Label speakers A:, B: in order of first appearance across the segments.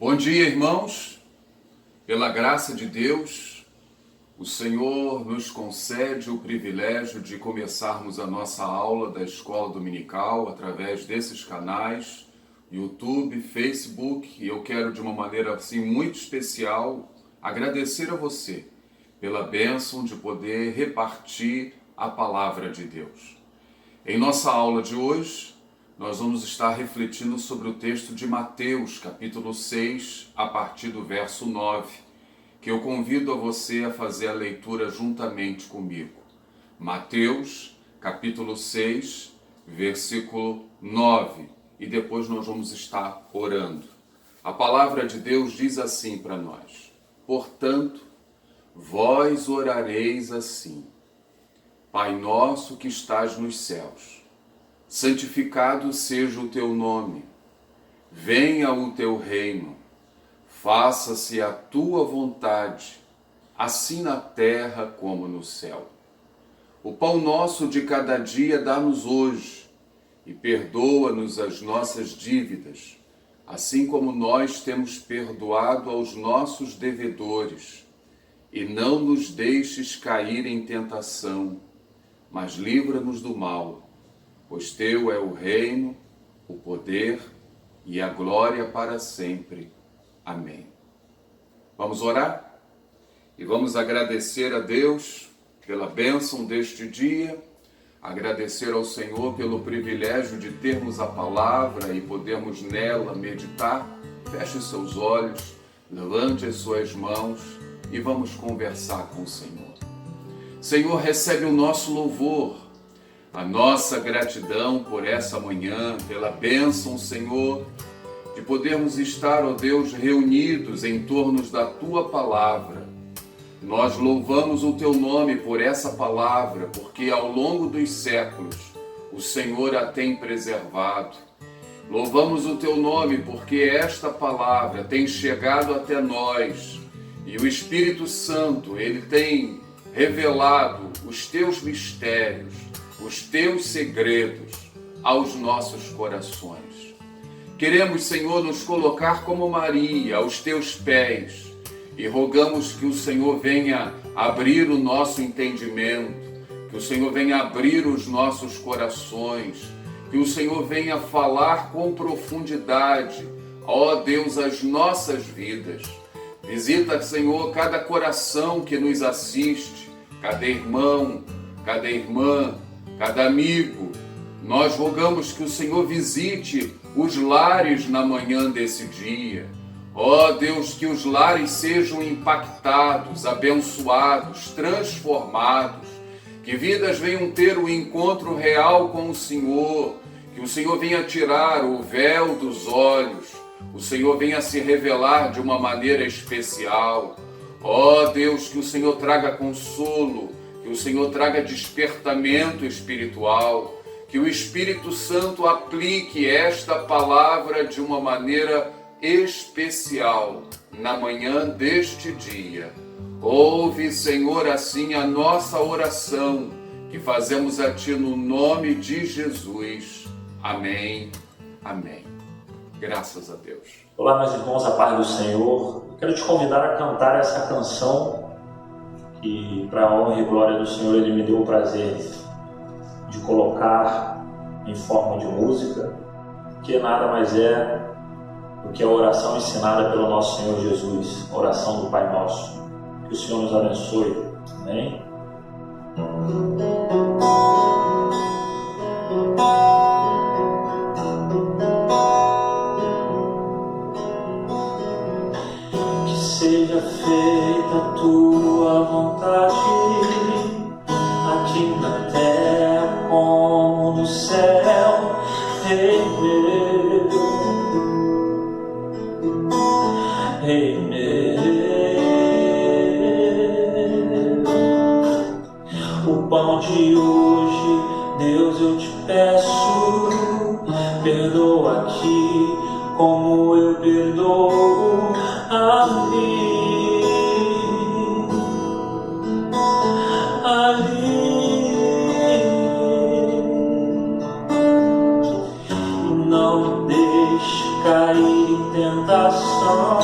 A: Bom dia, irmãos. Pela graça de Deus, o Senhor nos concede o privilégio de começarmos a nossa aula da Escola Dominical através desses canais, YouTube, Facebook, e eu quero de uma maneira assim muito especial agradecer a você pela bênção de poder repartir a palavra de Deus. Em nossa aula de hoje, nós vamos estar refletindo sobre o texto de Mateus, capítulo 6, a partir do verso 9, que eu convido a você a fazer a leitura juntamente comigo. Mateus, capítulo 6, versículo 9, e depois nós vamos estar orando. A palavra de Deus diz assim para nós: portanto, vós orareis assim: Pai nosso que estás nos céus, santificado seja o teu nome, venha o teu reino, faça-se a tua vontade, assim na terra como no céu. O pão nosso de cada dia dá-nos hoje, e perdoa-nos as nossas dívidas, assim como nós temos perdoado aos nossos devedores, e não nos deixes cair em tentação, mas livra-nos do mal. Pois teu é o reino, o poder e a glória para sempre. Amém. Vamos orar? E vamos agradecer a Deus pela bênção deste dia, agradecer ao Senhor pelo privilégio de termos a palavra e podermos nela meditar. Feche seus olhos, levante as suas mãos e vamos conversar com o Senhor. Senhor, recebe o nosso louvor, a nossa gratidão por essa manhã, pela bênção, Senhor, de podermos estar, ó Deus, reunidos em torno da Tua palavra. Nós louvamos o Teu nome por essa palavra, porque ao longo dos séculos o Senhor a tem preservado. Louvamos o Teu nome porque esta palavra tem chegado até nós e o Espírito Santo, Ele tem revelado os Teus mistérios, os Teus segredos aos nossos corações. Queremos, Senhor, nos colocar como Maria aos Teus pés e rogamos que o Senhor venha abrir o nosso entendimento, que o Senhor venha abrir os nossos corações, que o Senhor venha falar com profundidade, ó Deus, as nossas vidas. Visita, Senhor, cada coração que nos assiste, cada irmão, cada irmã, cada amigo. Nós rogamos que o Senhor visite os lares na manhã desse dia. Ó Deus, que os lares sejam impactados, abençoados, transformados, que vidas venham ter o encontro real com o Senhor, que o Senhor venha tirar o véu dos olhos, o Senhor venha se revelar de uma maneira especial. Ó Deus, que o Senhor traga consolo, que o Senhor traga despertamento espiritual, que o Espírito Santo aplique esta palavra de uma maneira especial na manhã deste dia. Ouve, Senhor, assim a nossa oração, que fazemos a Ti no nome de Jesus. Amém. Amém. Graças a Deus.
B: Olá, meus irmãos, a paz do Senhor. Quero te convidar a cantar essa canção que, para a honra e glória do Senhor, Ele me deu o prazer de colocar em forma de música, que nada mais é do que a oração ensinada pelo nosso Senhor Jesus, a oração do Pai Nosso. Que o Senhor nos abençoe. Amém? Que seja feita a Tua vontade, aqui na terra como no céu. Rei meu, Rei meu, o pão de hoje, Deus, eu te peço, perdoa aqui como eu perdoo a mim. Não me deixe cair em tentação.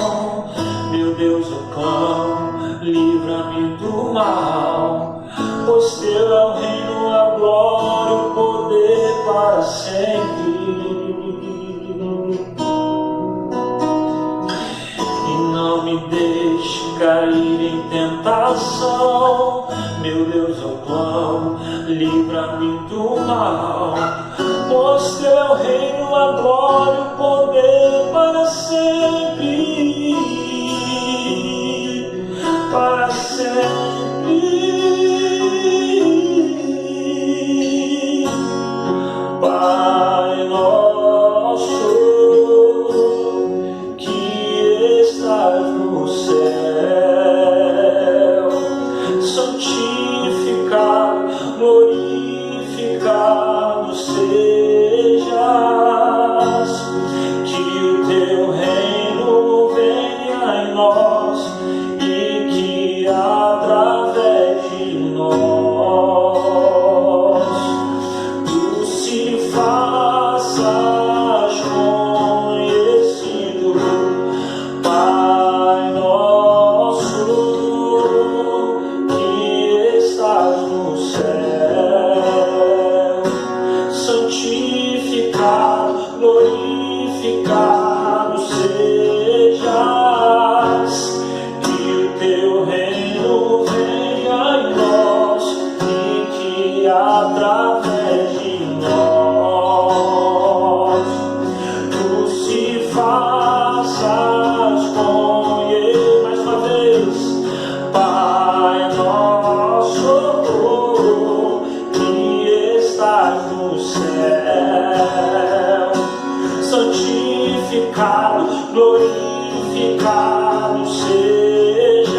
B: Meu Deus, eu clamo, livra-me do mal, pois teu é o reino, a glória, o poder para sempre. E não me deixe cair em tentação. Meu Deus, eu clamo, livra-me do mal, pois teu é o reino, a glória, o poder para sempre. Para sempre. Pai nosso, que estás no céu, santificado, glorificado sejas, que o teu reino venha em nós e que através de nós tu se faças conhecido. Pai nosso, que estás no céu, santificado, glorificado sejas, que o teu reino venha em nós e que através de nós tu se faças conhecer. Mais uma vez, Pai nosso, que estás no céu, santificado, glorificado sejas,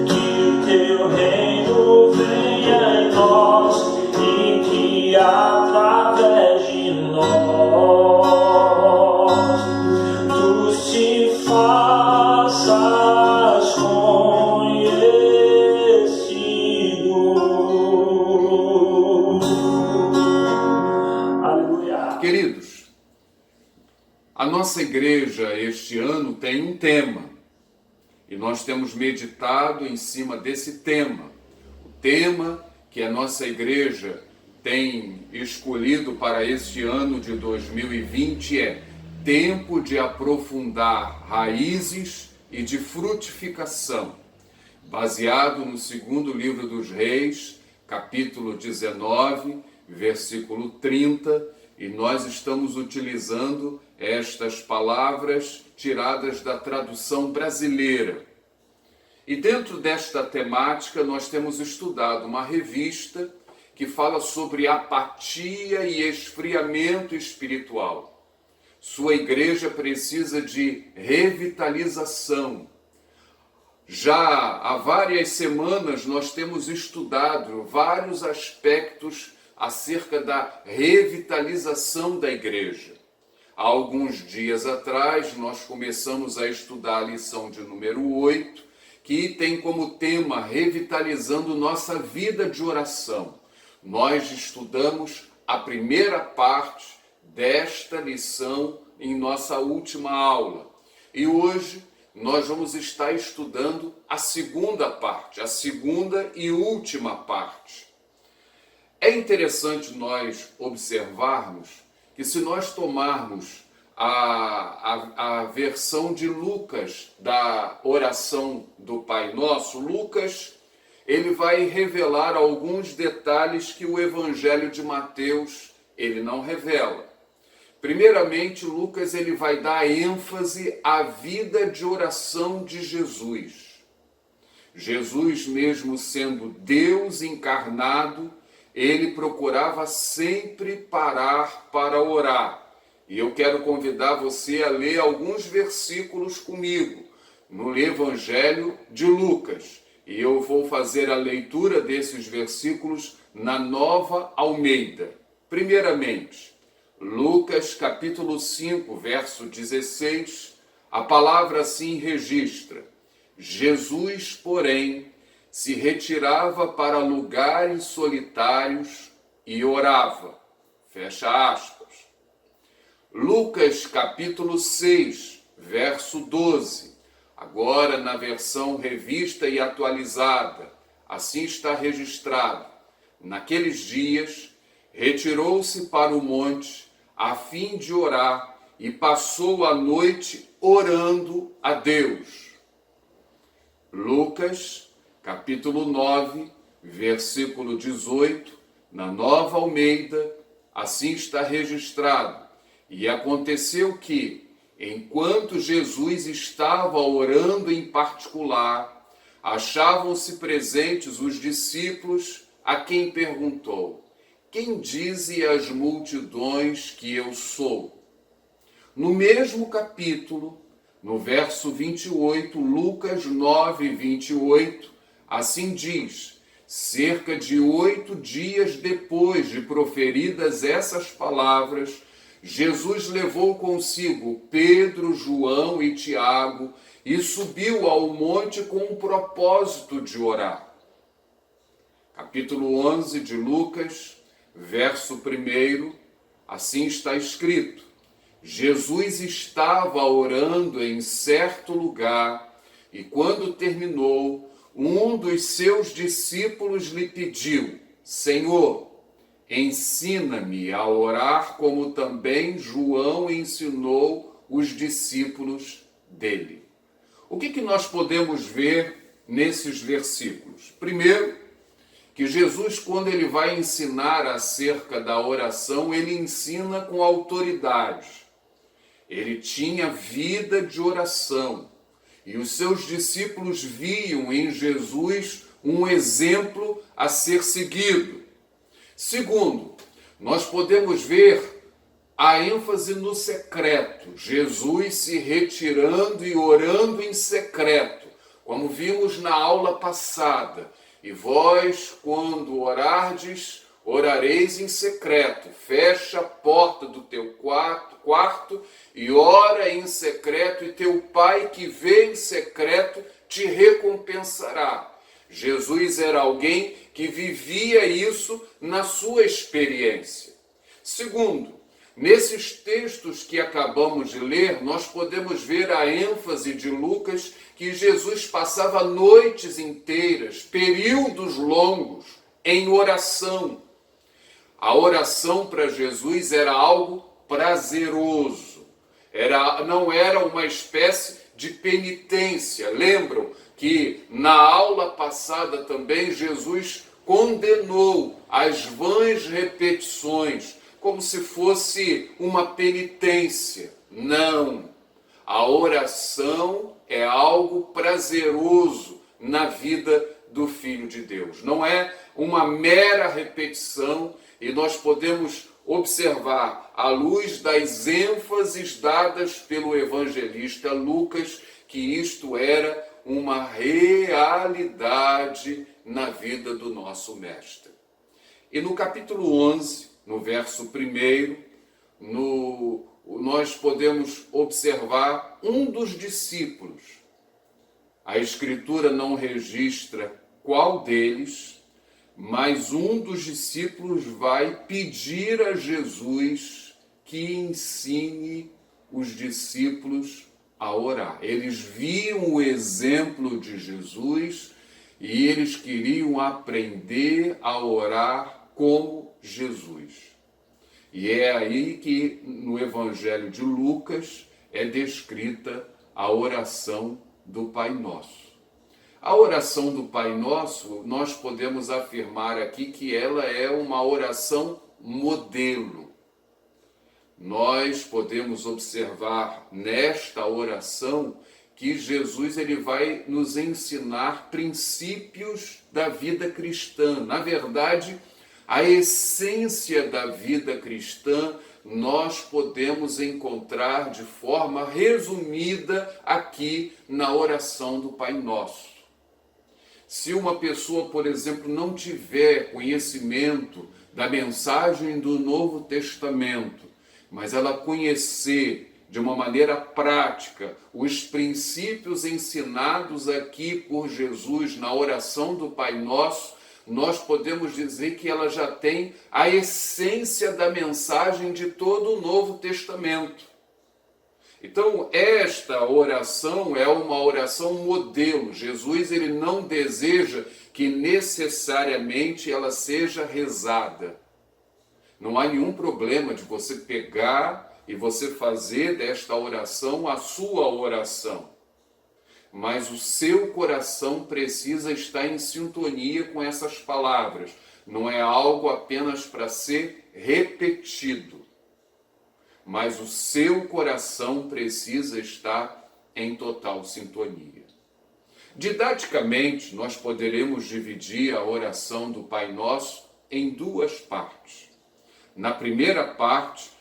B: que o teu reino venha em nós e que através de nós tu se faças conhecido. Aleluia.
A: Queridos, a nossa igreja este ano tem um tema e nós temos meditado em cima desse tema. O tema que a nossa igreja tem escolhido para este ano de 2020 é tempo de aprofundar raízes e de frutificação, baseado no segundo livro dos Reis, capítulo 19, versículo 30, e nós estamos utilizando estas palavras tiradas da tradução brasileira. E dentro desta temática nós temos estudado uma revista que fala sobre apatia e esfriamento espiritual. Sua igreja precisa de revitalização. Já há várias semanas nós temos estudado vários aspectos acerca da revitalização da igreja. Há alguns dias atrás nós começamos a estudar a lição de número 8, que tem como tema revitalizando nossa vida de oração. Nós estudamos a primeira parte desta lição em nossa última aula. E hoje nós vamos estar estudando a segunda parte, a segunda e última parte. É interessante nós observarmos que se nós tomarmos a versão de Lucas da oração do Pai Nosso, Lucas, ele vai revelar alguns detalhes que o Evangelho de Mateus, ele não revela. Primeiramente, Lucas ele vai dar ênfase à vida de oração de Jesus. Jesus, mesmo sendo Deus encarnado, ele procurava sempre parar para orar. E eu quero convidar você a ler alguns versículos comigo, no Evangelho de Lucas. E eu vou fazer a leitura desses versículos na Nova Almeida. Primeiramente, Lucas capítulo 5, verso 16, a palavra assim registra: Jesus, porém, se retirava para lugares solitários e orava. Fecha aspas. Lucas capítulo 6, verso 12. Agora na versão revista e atualizada, assim está registrado: naqueles dias, retirou-se para o monte a fim de orar e passou a noite orando a Deus. Lucas, capítulo 9, versículo 18, na Nova Almeida, assim está registrado: e aconteceu que, enquanto Jesus estava orando em particular, achavam-se presentes os discípulos, a quem perguntou: quem dizem as multidões que eu sou? No mesmo capítulo, no verso 28, Lucas 9, 28, assim diz: cerca de 8 dias depois de proferidas essas palavras, Jesus levou consigo Pedro, João e Tiago e subiu ao monte com o propósito de orar. Capítulo 11 de Lucas, verso 1, assim está escrito: Jesus estava orando em certo lugar e, quando terminou, um dos seus discípulos lhe pediu: Senhor, ensina-me a orar como também João ensinou os discípulos dele. O que nós podemos ver nesses versículos? Primeiro, que Jesus, quando ele vai ensinar acerca da oração, ele ensina com autoridade. Ele tinha vida de oração e os seus discípulos viam em Jesus um exemplo a ser seguido. Segundo, nós podemos ver a ênfase no secreto, Jesus se retirando e orando em secreto, como vimos na aula passada. E vós, quando orardes, orareis em secreto, fecha a porta do teu quarto e ora em secreto, e teu Pai que vê em secreto te recompensará. Jesus era alguém que vivia isso na sua experiência. Segundo, nesses textos que acabamos de ler, nós podemos ver a ênfase de Lucas que Jesus passava noites inteiras, períodos longos, em oração. A oração para Jesus era algo prazeroso, não era uma espécie de penitência. Lembram que na aula passada também Jesus condenou as vãs repetições, como se fosse uma penitência. Não, a oração é algo prazeroso na vida do Filho de Deus. Não é uma mera repetição, e nós podemos observar, à luz das ênfases dadas pelo evangelista Lucas, que isto era uma realidade na vida do nosso Mestre. E no capítulo 11, no verso 1, nós podemos observar um dos discípulos. A Escritura não registra qual deles, mas um dos discípulos vai pedir a Jesus que ensine os discípulos a orar. Eles viam o exemplo de Jesus e eles queriam aprender a orar como Jesus. E é aí que no Evangelho de Lucas é descrita a oração do Pai Nosso. A oração do Pai Nosso, nós podemos afirmar aqui que ela é uma oração modelo. Nós podemos observar nesta oração que Jesus ele vai nos ensinar princípios da vida cristã. Na verdade, a essência da vida cristã nós podemos encontrar de forma resumida aqui na oração do Pai Nosso. Se uma pessoa, por exemplo, não tiver conhecimento da mensagem do Novo Testamento, mas ela conhecer de uma maneira prática os princípios ensinados aqui por Jesus na oração do Pai Nosso, nós podemos dizer que ela já tem a essência da mensagem de todo o Novo Testamento. Então, esta oração é uma oração modelo. Jesus, ele não deseja que necessariamente ela seja rezada. Não há nenhum problema de você pegar e você fazer desta oração a sua oração. Mas o seu coração precisa estar em sintonia com essas palavras. Não é algo apenas para ser repetido. Mas o seu coração precisa estar em total sintonia. Didaticamente, nós poderemos dividir a oração do Pai Nosso em duas partes. Na primeira parte,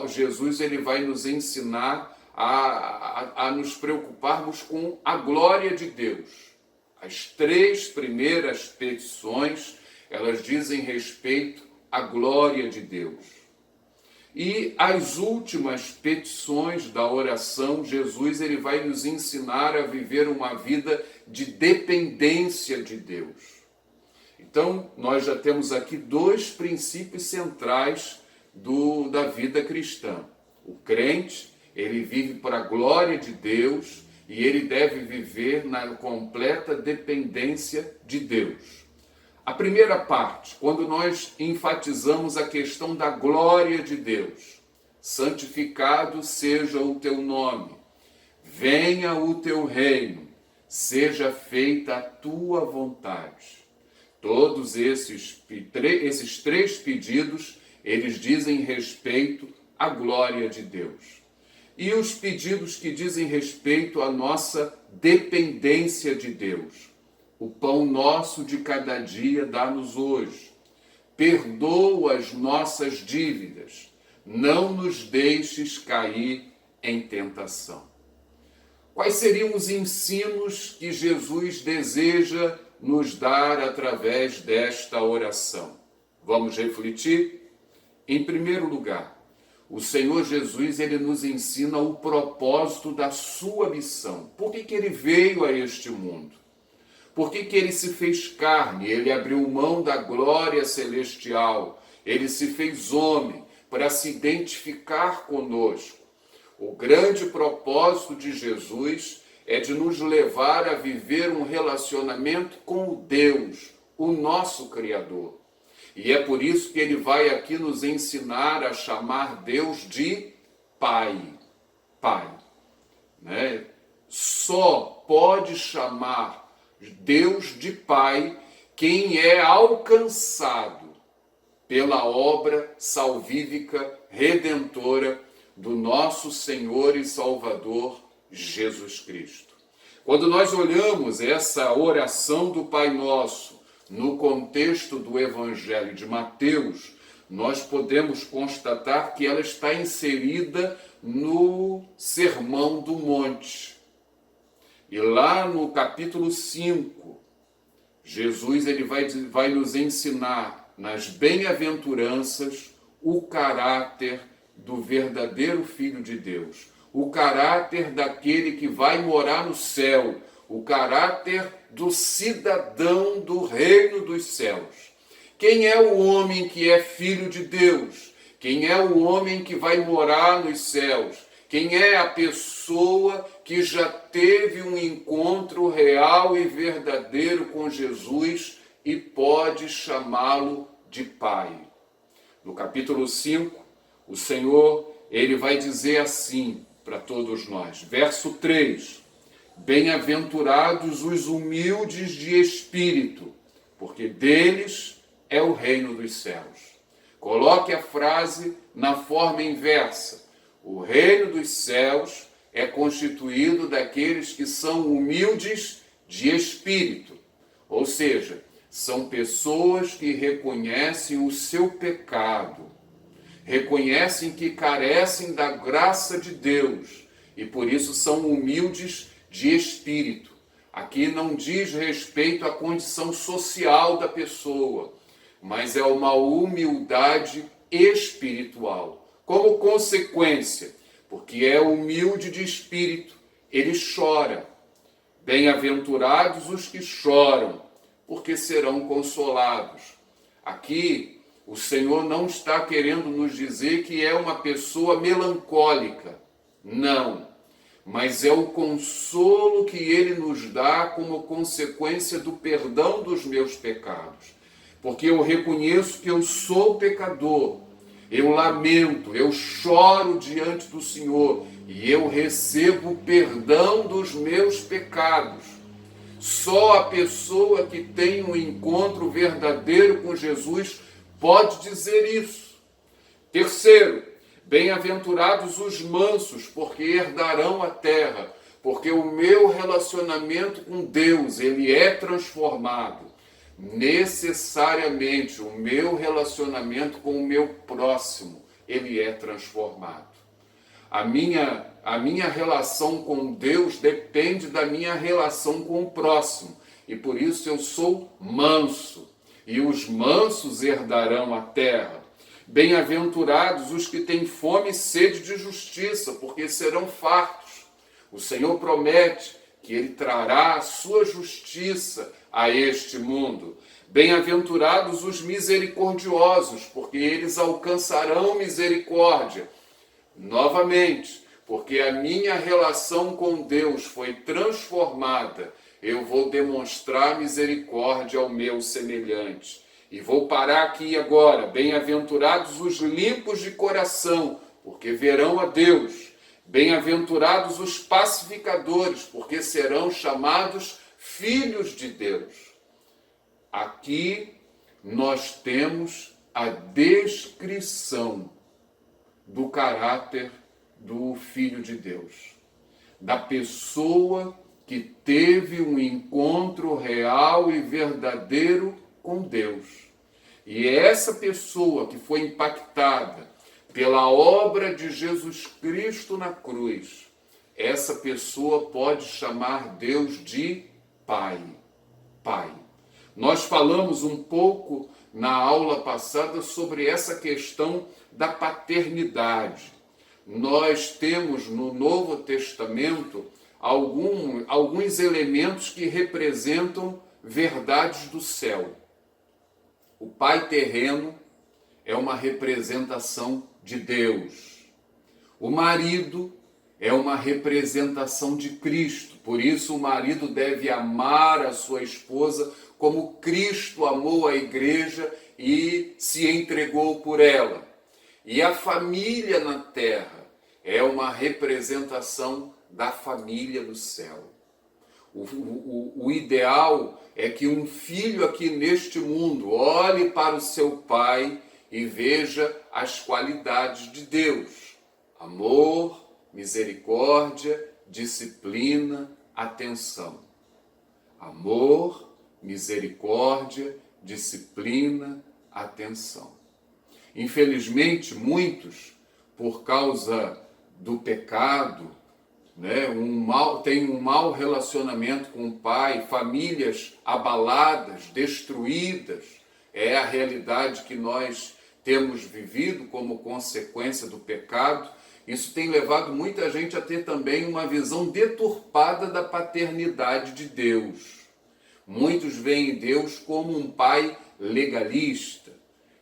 A: Jesus ele vai nos ensinar a nos preocuparmos com a glória de Deus. As 3 primeiras petições, elas dizem respeito à glória de Deus. E as últimas petições da oração, Jesus ele vai nos ensinar a viver uma vida de dependência de Deus. Então, nós já temos aqui 2 princípios centrais da vida cristã. O crente, ele vive para a glória de Deus e ele deve viver na completa dependência de Deus. A primeira parte, quando nós enfatizamos a questão da glória de Deus. Santificado seja o teu nome, venha o teu reino, seja feita a tua vontade. Todos esses 3 pedidos, eles dizem respeito à glória de Deus. E os pedidos que dizem respeito à nossa dependência de Deus. O pão nosso de cada dia dá-nos hoje. Perdoa as nossas dívidas. Não nos deixes cair em tentação. Quais seriam os ensinos que Jesus deseja nos dar através desta oração? Vamos refletir? Em primeiro lugar, o Senhor Jesus ele nos ensina o propósito da sua missão. Por que ele veio a este mundo? Por que ele se fez carne? Ele abriu mão da glória celestial. Ele se fez homem para se identificar conosco. O grande propósito de Jesus é de nos levar a viver um relacionamento com o Deus, o nosso Criador. E é por isso que ele vai aqui nos ensinar a chamar Deus de Pai. Pai. Né? Só pode chamar Deus de Pai quem é alcançado pela obra salvífica, redentora do nosso Senhor e Salvador Jesus Cristo. Quando nós olhamos essa oração do Pai Nosso no contexto do Evangelho de Mateus, nós podemos constatar que ela está inserida no Sermão do Monte. E lá no capítulo 5, Jesus ele vai nos ensinar nas bem-aventuranças o caráter do verdadeiro Filho de Deus, o caráter daquele que vai morar no céu, o caráter do cidadão do reino dos céus. Quem é o homem que é filho de Deus? Quem é o homem que vai morar nos céus? Quem é a pessoa que já teve um encontro real e verdadeiro com Jesus e pode chamá-lo de Pai? No capítulo 5, o Senhor, ele vai dizer assim para todos nós, verso 3, bem-aventurados os humildes de espírito, porque deles é o reino dos céus. Coloque a frase na forma inversa. O reino dos céus é constituído daqueles que são humildes de espírito, ou seja, são pessoas que reconhecem o seu pecado, reconhecem que carecem da graça de Deus e por isso são humildes de espírito. Aqui não diz respeito à condição social da pessoa, mas é uma humildade espiritual. Como consequência, porque é humilde de espírito, ele chora. Bem-aventurados os que choram, porque serão consolados. Aqui, o Senhor não está querendo nos dizer que é uma pessoa melancólica. Não. Mas é o consolo que Ele nos dá como consequência do perdão dos meus pecados. Porque eu reconheço que eu sou pecador. Eu lamento, eu choro diante do Senhor e eu recebo o perdão dos meus pecados. Só a pessoa que tem um encontro verdadeiro com Jesus pode dizer isso. Terceiro, bem-aventurados os mansos, porque herdarão a terra, porque o meu relacionamento com Deus, ele é transformado. Necessariamente o meu relacionamento com o meu próximo, ele é transformado. A minha relação com Deus depende da minha relação com o próximo. E por isso eu sou manso. E os mansos herdarão a terra. Bem-aventurados os que têm fome e sede de justiça, porque serão fartos. O Senhor promete que Ele trará a sua justiça a este mundo. Bem-aventurados os misericordiosos, porque eles alcançarão misericórdia. Novamente, porque a minha relação com Deus foi transformada, eu vou demonstrar misericórdia ao meu semelhante. E vou parar aqui agora. Bem-aventurados os limpos de coração, porque verão a Deus. Bem-aventurados os pacificadores, porque serão chamados filhos de Deus. Aqui nós temos a descrição do caráter do Filho de Deus, da pessoa que teve um encontro real e verdadeiro com Deus. E essa pessoa que foi impactada pela obra de Jesus Cristo na cruz, essa pessoa pode chamar Deus de Pai. Pai. Nós falamos um pouco na aula passada sobre essa questão da paternidade. Nós temos no Novo Testamento alguns elementos que representam verdades do céu. O pai terreno é uma representação de Deus. O marido é uma representação de Cristo. Por isso o marido deve amar a sua esposa como Cristo amou a igreja e se entregou por ela. E a família na terra é uma representação da família do céu. O ideal é que um filho aqui neste mundo olhe para o seu pai e veja as qualidades de Deus: amor, misericórdia, disciplina, atenção. Amor, misericórdia, disciplina, atenção. Infelizmente, muitos, por causa do pecado, tem um mau relacionamento com o pai, famílias abaladas, destruídas. É a realidade que nós temos vivido como consequência do pecado. Isso tem levado muita gente a ter também uma visão deturpada da paternidade de Deus. Muitos veem Deus como um pai legalista,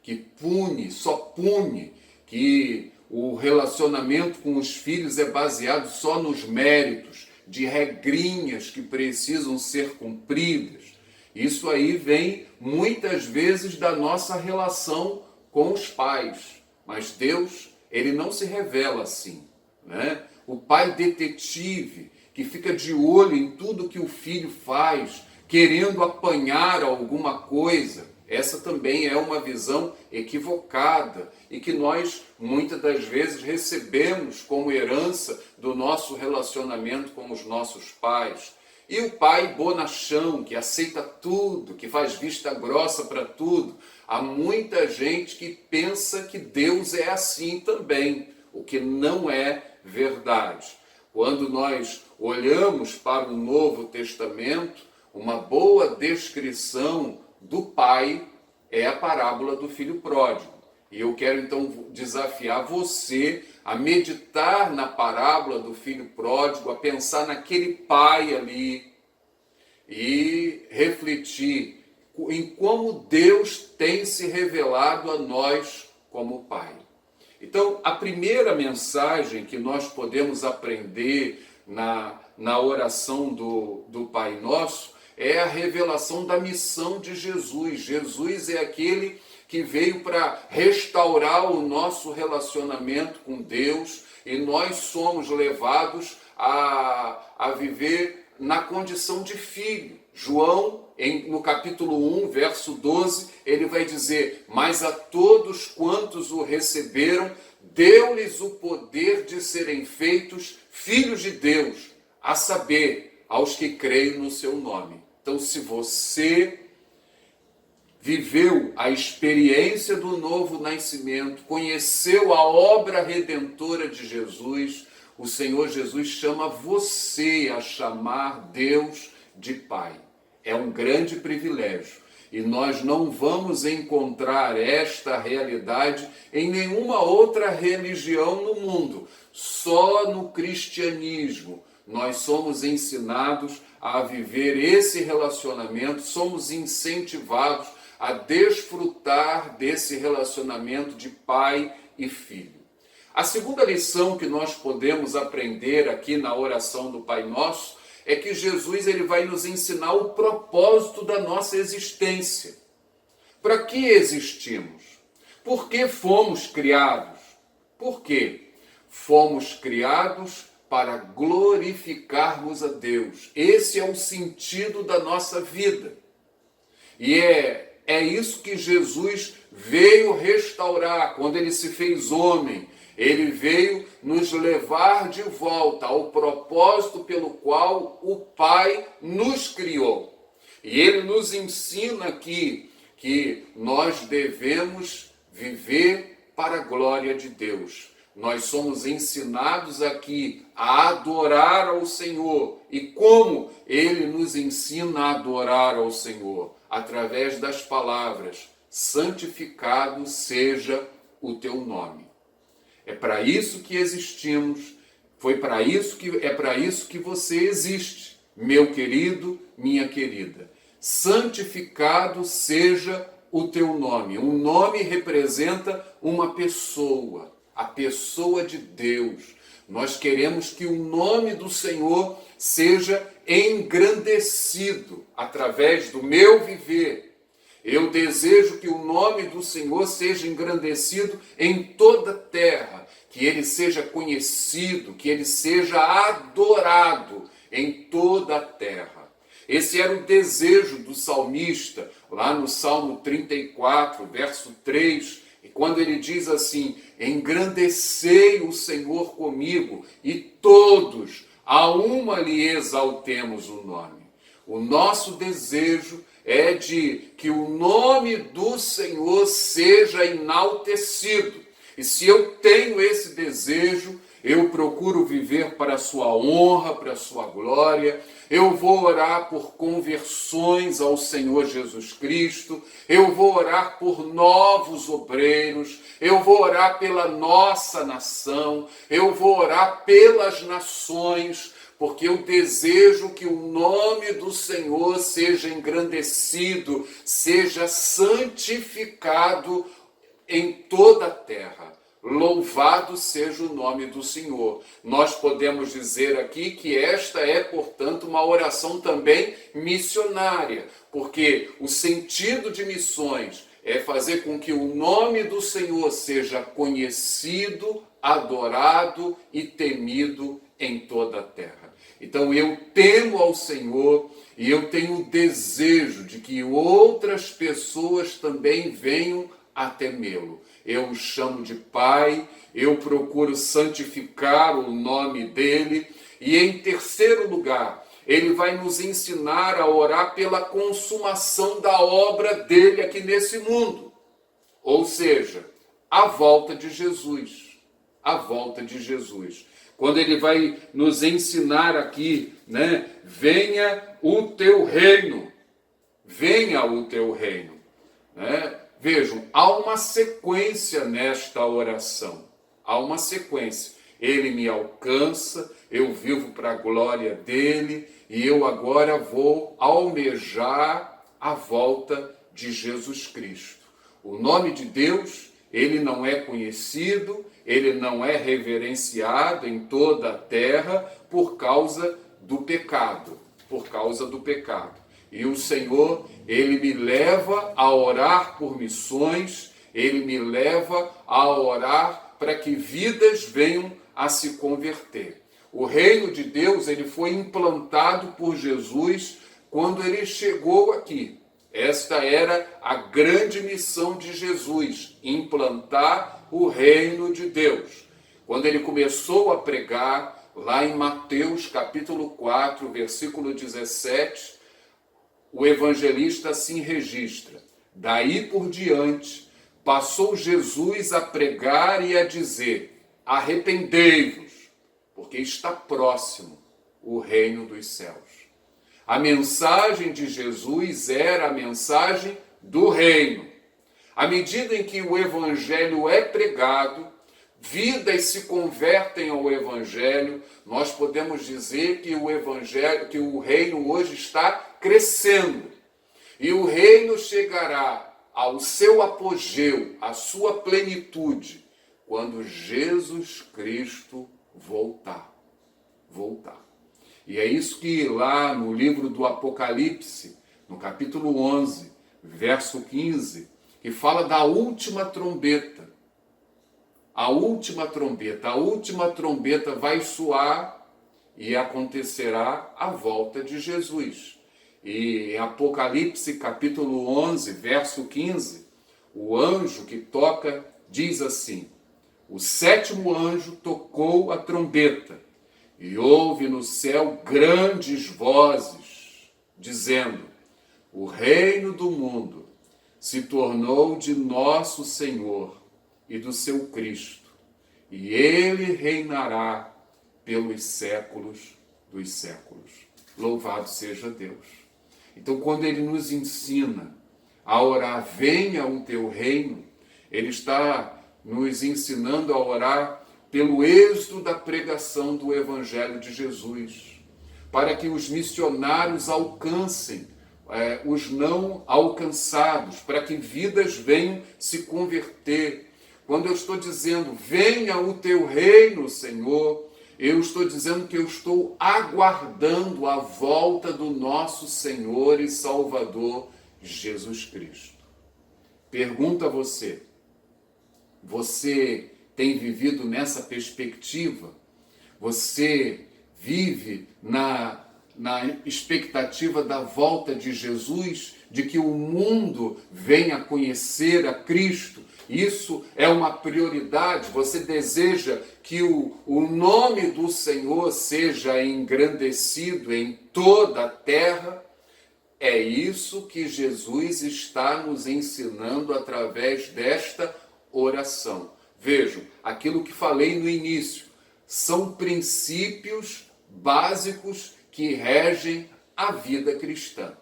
A: que pune, só pune, que o relacionamento com os filhos é baseado só nos méritos, de regrinhas que precisam ser cumpridas. Isso aí vem muitas vezes da nossa relação com os pais. Mas Deus, ele não se revela assim, né? O pai detetive, que fica de olho em tudo que o filho faz, querendo apanhar alguma coisa, essa também é uma visão equivocada e que nós muitas das vezes recebemos como herança do nosso relacionamento com os nossos pais. E o pai bonachão, que aceita tudo, que faz vista grossa para tudo. Há muita gente que pensa que Deus é assim também, o que não é verdade. Quando nós olhamos para o Novo Testamento, uma boa descrição do pai é a parábola do filho pródigo. E eu quero então desafiar você a meditar na parábola do filho pródigo, a pensar naquele pai ali e refletir em como Deus tem se revelado a nós como Pai. Então, a primeira mensagem que nós podemos aprender na oração do Pai Nosso é a revelação da missão de Jesus. Jesus é aquele que veio para restaurar o nosso relacionamento com Deus e nós somos levados a viver na condição de filho. João, no capítulo 1, verso 12, ele vai dizer: mas a todos quantos o receberam, deu-lhes o poder de serem feitos filhos de Deus, a saber, aos que creem no seu nome. Então, se você viveu a experiência do novo nascimento, conheceu a obra redentora de Jesus, o Senhor Jesus chama você a chamar Deus de Pai. É um grande privilégio. E nós não vamos encontrar esta realidade em nenhuma outra religião no mundo. Só no cristianismo nós somos ensinados a viver esse relacionamento, somos incentivados a desfrutar desse relacionamento de pai e filho. A segunda lição que nós podemos aprender aqui na oração do Pai Nosso é que Jesus ele vai nos ensinar o propósito da nossa existência. Para que existimos? Por que fomos criados? Por quê? Fomos criados para glorificarmos a Deus. Esse é o sentido da nossa vida. E é isso que Jesus veio restaurar quando ele se fez homem. Ele veio nos levar de volta ao propósito pelo qual o Pai nos criou. E ele nos ensina aqui que nós devemos viver para a glória de Deus. Nós somos ensinados aqui a adorar ao Senhor. E como ele nos ensina a adorar ao Senhor? Através das palavras: santificado seja o teu nome. É para isso que existimos, é para isso que você existe, meu querido, minha querida. Santificado seja o teu nome. Um nome representa uma pessoa, a pessoa de Deus. Nós queremos que o nome do Senhor seja engrandecido através do meu viver. Eu desejo que o nome do Senhor seja engrandecido em toda a terra, que ele seja conhecido, que ele seja adorado em toda a terra. Esse era o desejo do salmista, lá no Salmo 34, verso 3, e quando ele diz assim: engrandecei o Senhor comigo, e todos a uma lhe exaltemos o nome. O nosso desejo é de que o nome do Senhor seja enaltecido. E se eu tenho esse desejo, eu procuro viver para a sua honra, para a sua glória. Eu vou orar por conversões ao Senhor Jesus Cristo. Eu vou orar por novos obreiros. Eu vou orar pela nossa nação. Eu vou orar pelas nações, porque eu desejo que o nome do Senhor seja engrandecido, seja santificado em toda a terra. Louvado seja o nome do Senhor. Nós podemos dizer aqui que esta é, portanto, uma oração também missionária, porque o sentido de missões é fazer com que o nome do Senhor seja conhecido, adorado e temido em toda a terra. Então eu temo ao Senhor e eu tenho o desejo de que outras pessoas também venham a temê-lo. Eu o chamo de Pai, eu procuro santificar o nome dele. E em terceiro lugar, ele vai nos ensinar a orar pela consumação da obra dele aqui nesse mundo. Ou seja, a volta de Jesus. A volta de Jesus. Quando ele vai nos ensinar aqui, venha o teu reino. Venha o teu reino. Vejam, há uma sequência nesta oração. Há uma sequência. Ele me alcança, eu vivo para a glória dele, e eu agora vou almejar a volta de Jesus Cristo. O nome de Deus, ele não é conhecido, ele não é reverenciado em toda a terra por causa do pecado, E o Senhor, ele me leva a orar por missões, ele me leva a orar para que vidas venham a se converter. O reino de Deus, ele foi implantado por Jesus quando ele chegou aqui. Esta era a grande missão de Jesus, implantar o reino de Deus. Quando ele começou a pregar, lá em Mateus capítulo 4, versículo 17, o evangelista assim registra: daí por diante, passou Jesus a pregar e a dizer: arrependei-vos, porque está próximo o reino dos céus. A mensagem de Jesus era a mensagem do reino. À medida em que o evangelho é pregado, vidas se convertem ao evangelho, nós podemos dizer que o evangelho, que o reino hoje está crescendo. E o reino chegará ao seu apogeu, à sua plenitude, quando Jesus Cristo voltar. E é isso que lá no livro do Apocalipse, no capítulo 11, verso 15, que fala da última trombeta. A última trombeta vai soar e acontecerá a volta de Jesus. E em Apocalipse capítulo 11, verso 15, o anjo que toca diz assim: o sétimo anjo tocou a trombeta, e houve no céu grandes vozes, dizendo: o reino do mundo se tornou de nosso Senhor e do seu Cristo, e ele reinará pelos séculos dos séculos. Louvado seja Deus. Então, quando ele nos ensina a orar, venha o teu reino, ele está nos ensinando a orar pelo êxito da pregação do Evangelho de Jesus, para que os missionários alcancem os não alcançados, para que vidas venham se converter. Quando eu estou dizendo, venha o teu reino, Senhor, eu estou dizendo que eu estou aguardando a volta do nosso Senhor e Salvador, Jesus Cristo. Pergunto a você, você tem vivido nessa perspectiva? Você vive na expectativa da volta de Jesus, de que o mundo venha conhecer a Cristo? Isso é uma prioridade? Você deseja que o nome do Senhor seja engrandecido em toda a terra? É isso que Jesus está nos ensinando através desta oração. Vejam, aquilo que falei no início, são princípios básicos que regem a vida cristã.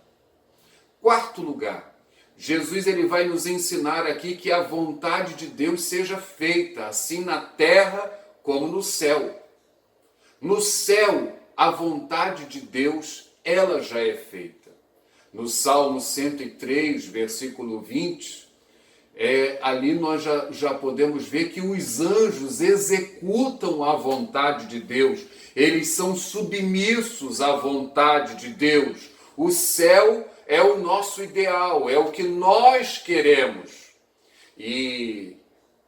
A: Quarto lugar, Jesus ele vai nos ensinar aqui que a vontade de Deus seja feita, assim na terra como no céu. No céu, a vontade de Deus, ela já é feita. No Salmo 103, versículo 20, ali nós já podemos ver que os anjos executam a vontade de Deus. Eles são submissos à vontade de Deus. O céu é o nosso ideal, é o que nós queremos. E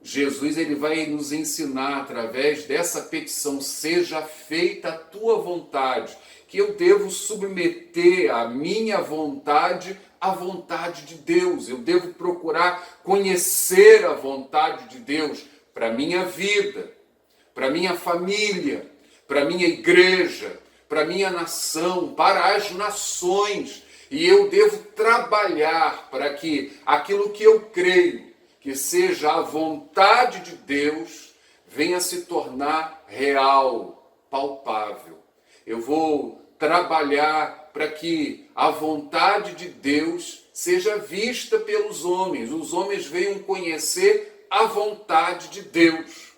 A: Jesus ele vai nos ensinar através dessa petição: seja feita a tua vontade, que eu devo submeter a minha vontade à vontade de Deus. Eu devo procurar conhecer a vontade de Deus para a minha vida, para a minha família, para a minha igreja, para a minha nação, para as nações. E eu devo trabalhar para que aquilo que eu creio que seja a vontade de Deus venha se tornar real, palpável. Eu vou trabalhar para que a vontade de Deus seja vista pelos homens. Os homens venham conhecer a vontade de Deus.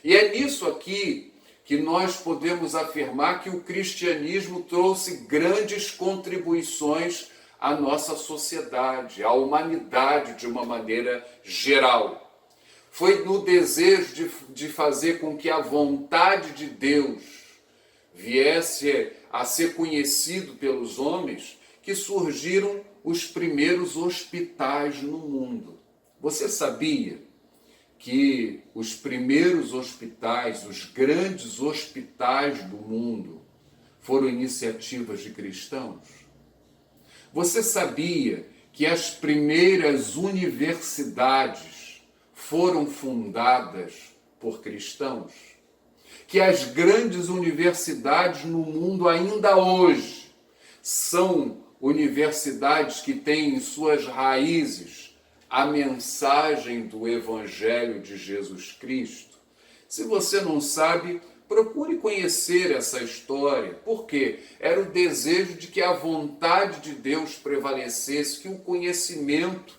A: E é nisso aqui que nós podemos afirmar que o cristianismo trouxe grandes contribuições a nossa sociedade, a humanidade de uma maneira geral. Foi no desejo de fazer com que a vontade de Deus viesse a ser conhecido pelos homens que surgiram os primeiros hospitais no mundo. Você sabia que os primeiros hospitais, os grandes hospitais do mundo, foram iniciativas de cristãos? Você sabia que as primeiras universidades foram fundadas por cristãos? Que as grandes universidades no mundo ainda hoje são universidades que têm em suas raízes a mensagem do Evangelho de Jesus Cristo? Se você não sabe, procure conhecer essa história, porque era o desejo de que a vontade de Deus prevalecesse, que o conhecimento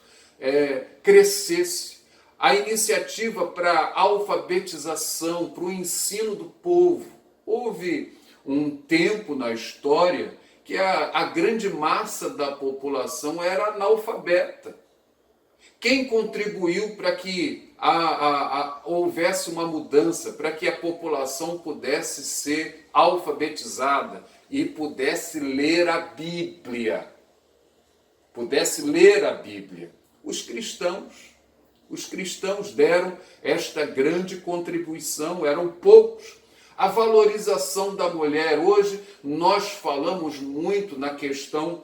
A: crescesse. A iniciativa para a alfabetização, para o ensino do povo. Houve um tempo na história que a grande massa da população era analfabeta. Quem contribuiu para que houvesse uma mudança, para que a população pudesse ser alfabetizada e pudesse ler a Bíblia? Pudesse ler a Bíblia. Os cristãos. Os cristãos deram esta grande contribuição, eram poucos. A valorização da mulher. Hoje nós falamos muito na questão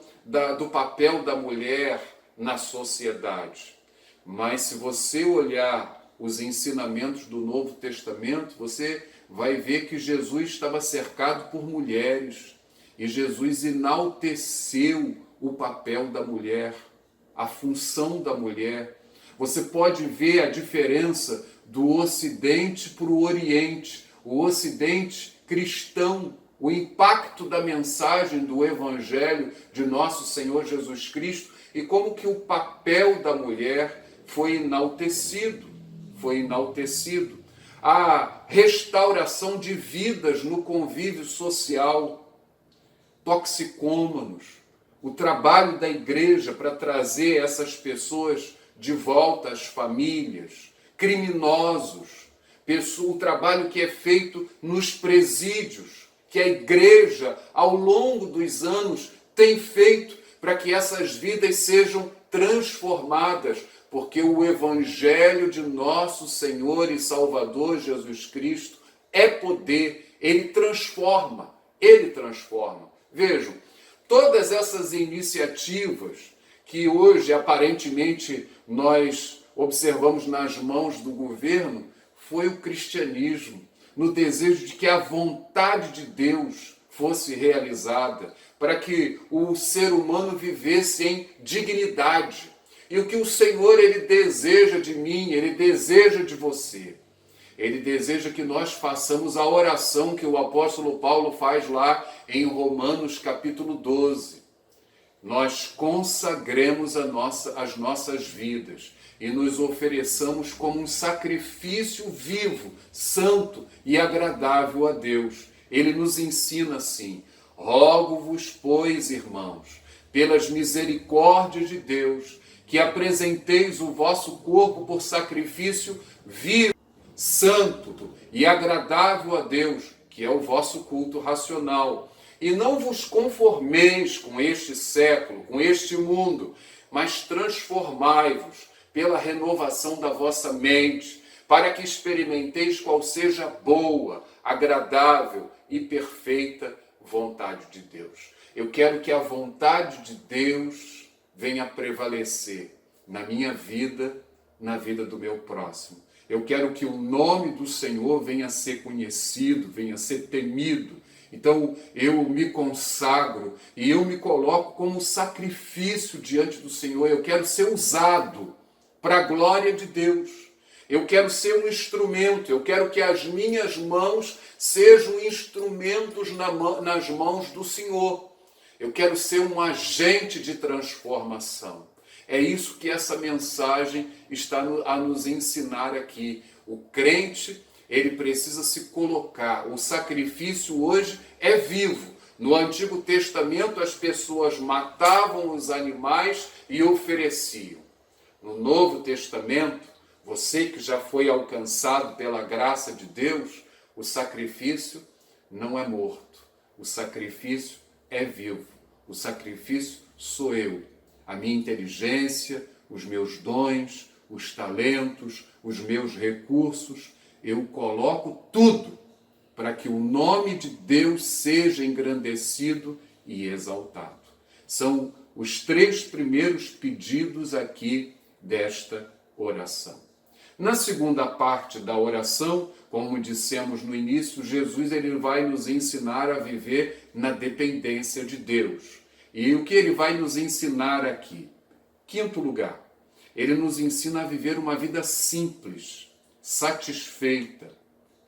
A: do papel da mulher na sociedade. Mas se você olhar os ensinamentos do Novo Testamento, você vai ver que Jesus estava cercado por mulheres. E Jesus enalteceu o papel da mulher, a função da mulher. Você pode ver a diferença do Ocidente para o Oriente. O Ocidente cristão, o impacto da mensagem do Evangelho de nosso Senhor Jesus Cristo e como que o papel da mulher foi enaltecido. A restauração de vidas no convívio social, toxicômanos, o trabalho da igreja para trazer essas pessoas de volta às famílias, criminosos, o trabalho que é feito nos presídios, que a igreja, ao longo dos anos, tem feito para que essas vidas sejam transformadas, porque o Evangelho de nosso Senhor e Salvador Jesus Cristo é poder, ele transforma. Vejam, todas essas iniciativas que hoje aparentemente nós observamos nas mãos do governo, foi o cristianismo, no desejo de que a vontade de Deus fosse realizada, para que o ser humano vivesse em dignidade. E o que o Senhor ele deseja de mim, ele deseja de você. Ele deseja que nós façamos a oração que o apóstolo Paulo faz lá em Romanos capítulo 12. Nós consagremos as nossas vidas e nos ofereçamos como um sacrifício vivo, santo e agradável a Deus. Ele nos ensina assim: rogo-vos, pois, irmãos, pelas misericórdias de Deus, que apresenteis o vosso corpo por sacrifício vivo, santo e agradável a Deus, que é o vosso culto racional. E não vos conformeis com este século, com este mundo, mas transformai-vos pela renovação da vossa mente, para que experimenteis qual seja a boa, agradável e perfeita vontade de Deus. Eu quero que a vontade de Deus venha prevalecer na minha vida, na vida do meu próximo. Eu quero que o nome do Senhor venha a ser conhecido, venha a ser temido. Então eu me consagro e eu me coloco como sacrifício diante do Senhor. Eu quero ser usado para a glória de Deus. Eu quero ser um instrumento, eu quero que as minhas mãos sejam instrumentos nas mãos do Senhor. Eu quero ser um agente de transformação. É isso que essa mensagem está a nos ensinar aqui. O crente, ele precisa se colocar. O sacrifício hoje é vivo. No Antigo Testamento, as pessoas matavam os animais e ofereciam. No Novo Testamento, você que já foi alcançado pela graça de Deus, o sacrifício não é morto. O sacrifício é vivo. O sacrifício sou eu. A minha inteligência, os meus dons, os talentos, os meus recursos, eu coloco tudo para que o nome de Deus seja engrandecido e exaltado. São os 3 primeiros pedidos aqui desta oração. Na segunda parte da oração, como dissemos no início, Jesus ele vai nos ensinar a viver na dependência de Deus. E o que ele vai nos ensinar aqui? Quinto lugar, ele nos ensina a viver uma vida simples, satisfeita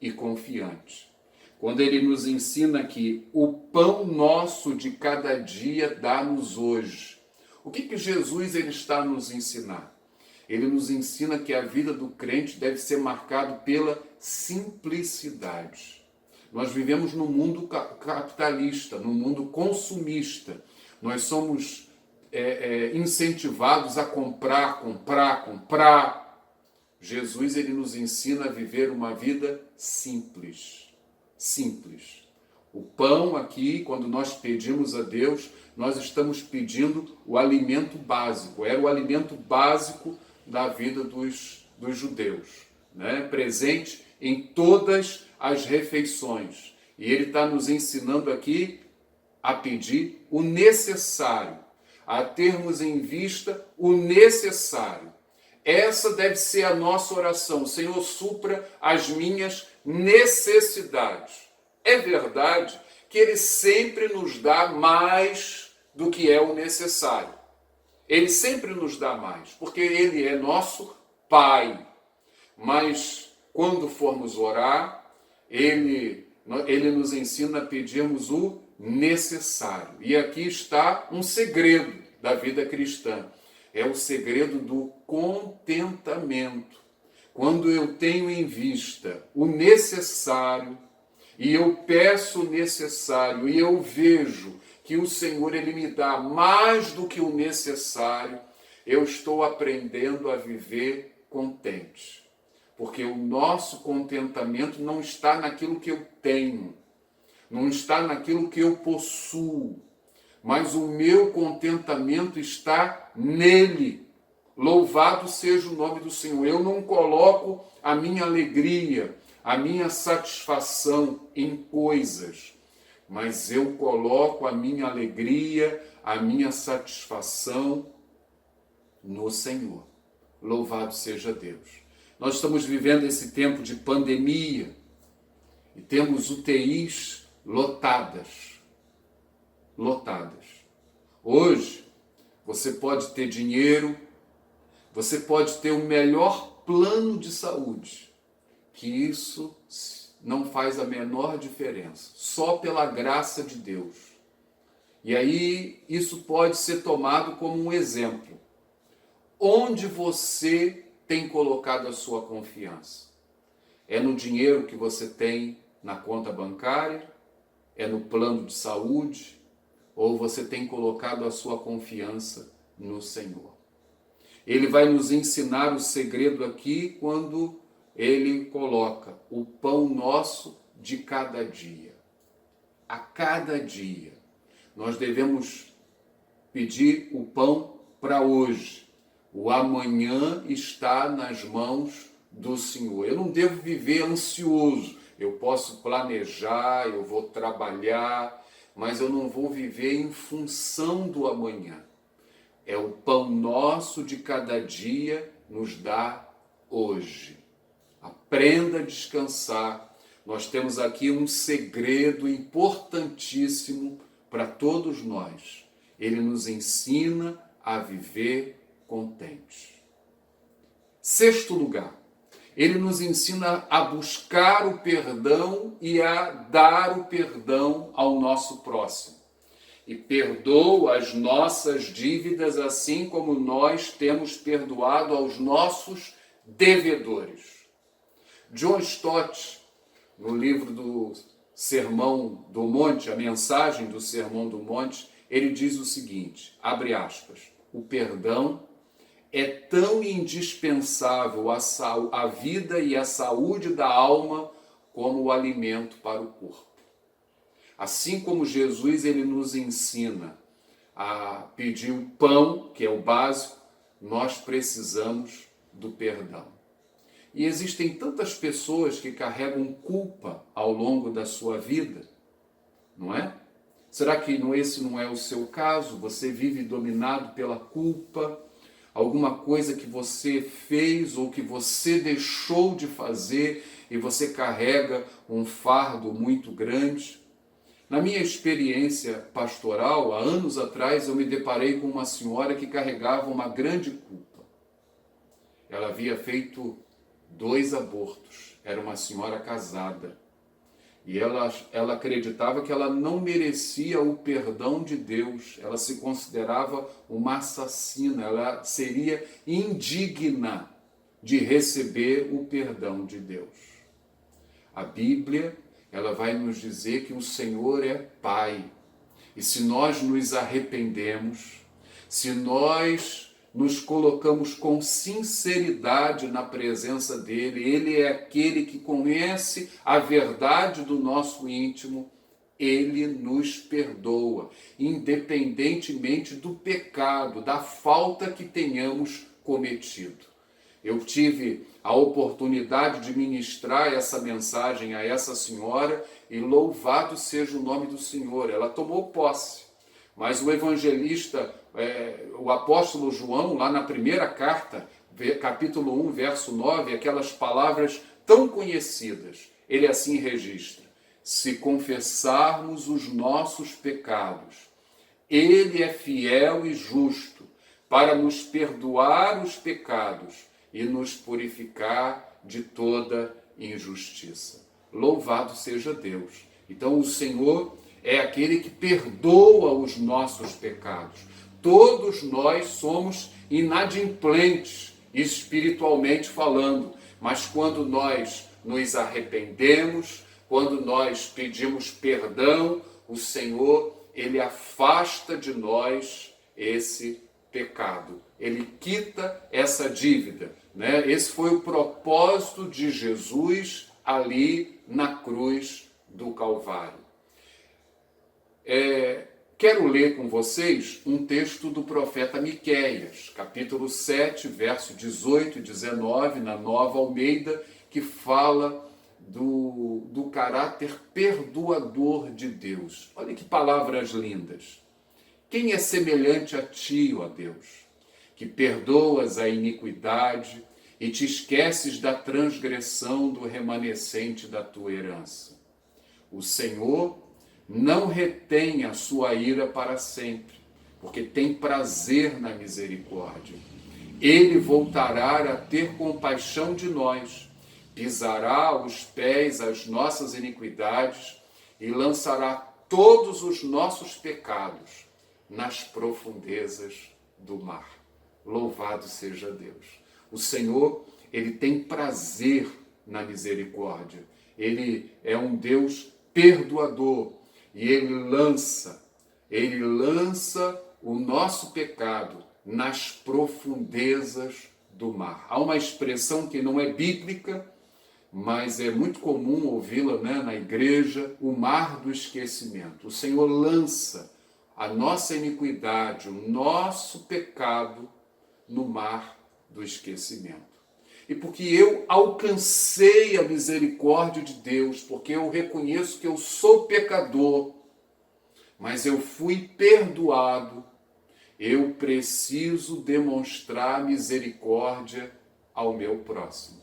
A: e confiante. Quando ele nos ensina que o pão nosso de cada dia dá-nos hoje. O que Jesus ele está a nos ensinar? Ele nos ensina que a vida do crente deve ser marcada pela simplicidade. Nós vivemos num mundo capitalista, num mundo consumista. Nós somos incentivados a comprar. Jesus ele nos ensina a viver uma vida simples. Simples. O pão aqui, quando nós pedimos a Deus, nós estamos pedindo o alimento básico. Era o alimento básico da vida dos judeus, né? Presente em todas as refeições. E ele está nos ensinando aqui a pedir o necessário, a termos em vista o necessário. Essa deve ser a nossa oração. Senhor, supra as minhas necessidades. É verdade que ele sempre nos dá mais do que é o necessário. Ele sempre nos dá mais, porque ele é nosso Pai. Mas quando formos orar, ele nos ensina a pedirmos o necessário. E aqui está um segredo da vida cristã. É o segredo do contentamento. Quando eu tenho em vista o necessário, e eu peço o necessário, e eu vejo que o Senhor ele me dá mais do que o necessário, eu estou aprendendo a viver contente. Porque o nosso contentamento não está naquilo que eu tenho, não está naquilo que eu possuo, mas o meu contentamento está nele. Louvado seja o nome do Senhor. Eu não coloco a minha alegria, a minha satisfação em coisas, mas eu coloco a minha alegria, a minha satisfação no Senhor. Louvado seja Deus. Nós estamos vivendo esse tempo de pandemia e temos UTIs lotadas. Hoje, você pode ter dinheiro, você pode ter o melhor plano de saúde, que isso não faz a menor diferença, só pela graça de Deus. E aí, isso pode ser tomado como um exemplo. Onde você tem colocado a sua confiança? É no dinheiro que você tem na conta bancária? É no plano de saúde? Ou você tem colocado a sua confiança no Senhor? Ele vai nos ensinar o segredo aqui quando ele coloca o pão nosso de cada dia. A cada dia. Nós devemos pedir o pão para hoje. O amanhã está nas mãos do Senhor. Eu não devo viver ansioso. Eu posso planejar, eu vou trabalhar, mas eu não vou viver em função do amanhã. É o pão nosso de cada dia nos dá hoje. Aprenda a descansar. Nós temos aqui um segredo importantíssimo para todos nós. Ele nos ensina a viver contente. Sexto lugar, ele nos ensina a buscar o perdão e a dar o perdão ao nosso próximo. E perdoa as nossas dívidas, assim como nós temos perdoado aos nossos devedores. John Stott, no livro do Sermão do Monte, a mensagem do Sermão do Monte, ele diz o seguinte, abre aspas, o perdão é tão indispensável à vida e à saúde da alma como o alimento para o corpo. Assim como Jesus ele nos ensina a pedir o pão, que é o básico, nós precisamos do perdão. E existem tantas pessoas que carregam culpa ao longo da sua vida, não é? Será que esse não é o seu caso? Você vive dominado pela culpa? Alguma coisa que você fez ou que você deixou de fazer e você carrega um fardo muito grande? Na minha experiência pastoral, há anos atrás, eu me deparei com uma senhora que carregava uma grande culpa. Ela havia feito 2 abortos, era uma senhora casada. E ela acreditava que ela não merecia o perdão de Deus, ela se considerava uma assassina, ela seria indigna de receber o perdão de Deus. A Bíblia, ela vai nos dizer que o Senhor é Pai. E se nós nos arrependemos, se nós nos colocamos com sinceridade na presença dele, ele é aquele que conhece a verdade do nosso íntimo, ele nos perdoa, independentemente do pecado, da falta que tenhamos cometido. Eu tive a oportunidade de ministrar essa mensagem a essa senhora e louvado seja o nome do Senhor. Ela tomou posse, mas o evangelista, o apóstolo João, lá na primeira carta, capítulo 1, verso 9, aquelas palavras tão conhecidas, ele assim registra: se confessarmos os nossos pecados, ele é fiel e justo para nos perdoar os pecados e nos purificar de toda injustiça. Louvado seja Deus. Então o Senhor é aquele que perdoa os nossos pecados. Todos nós somos inadimplentes, espiritualmente falando, mas quando nós nos arrependemos, quando nós pedimos perdão, o Senhor, ele afasta de nós esse pecado. Ele quita essa dívida, né? Esse foi o propósito de Jesus ali na cruz do Calvário. Quero ler com vocês um texto do profeta Miqueias, capítulo 7, verso 18 e 19, na Nova Almeida, que fala do caráter perdoador de Deus. Olha que palavras lindas. Quem é semelhante a ti, ó Deus, que perdoas a iniquidade e te esqueces da transgressão do remanescente da tua herança? O Senhor não retém a sua ira para sempre, porque tem prazer na misericórdia. Ele voltará a ter compaixão de nós, pisará os pés as nossas iniquidades e lançará todos os nossos pecados nas profundezas do mar. Louvado seja Deus. O Senhor, ele tem prazer na misericórdia. Ele é um Deus perdoador e ele lança o nosso pecado nas profundezas do mar. Há uma expressão que não é bíblica, mas é muito comum ouvi-la, né, na igreja, o mar do esquecimento. O Senhor lança a nossa iniquidade, o nosso pecado no mar do esquecimento. E porque eu alcancei a misericórdia de Deus, porque eu reconheço que eu sou pecador, mas eu fui perdoado, eu preciso demonstrar misericórdia ao meu próximo.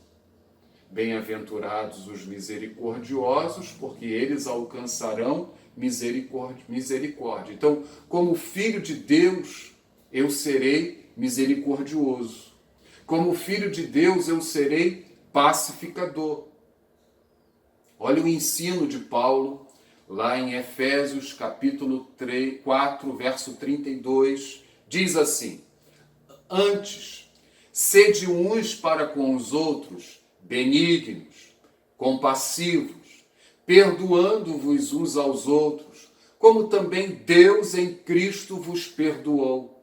A: Bem-aventurados os misericordiosos, porque eles alcançarão misericórdia. Então, como filho de Deus, eu serei misericordioso. Como filho de Deus, eu serei pacificador. Olha o ensino de Paulo, lá em Efésios, capítulo 4, verso 32, diz assim: antes, sede uns para com os outros benignos, compassivos, perdoando-vos uns aos outros, como também Deus em Cristo vos perdoou.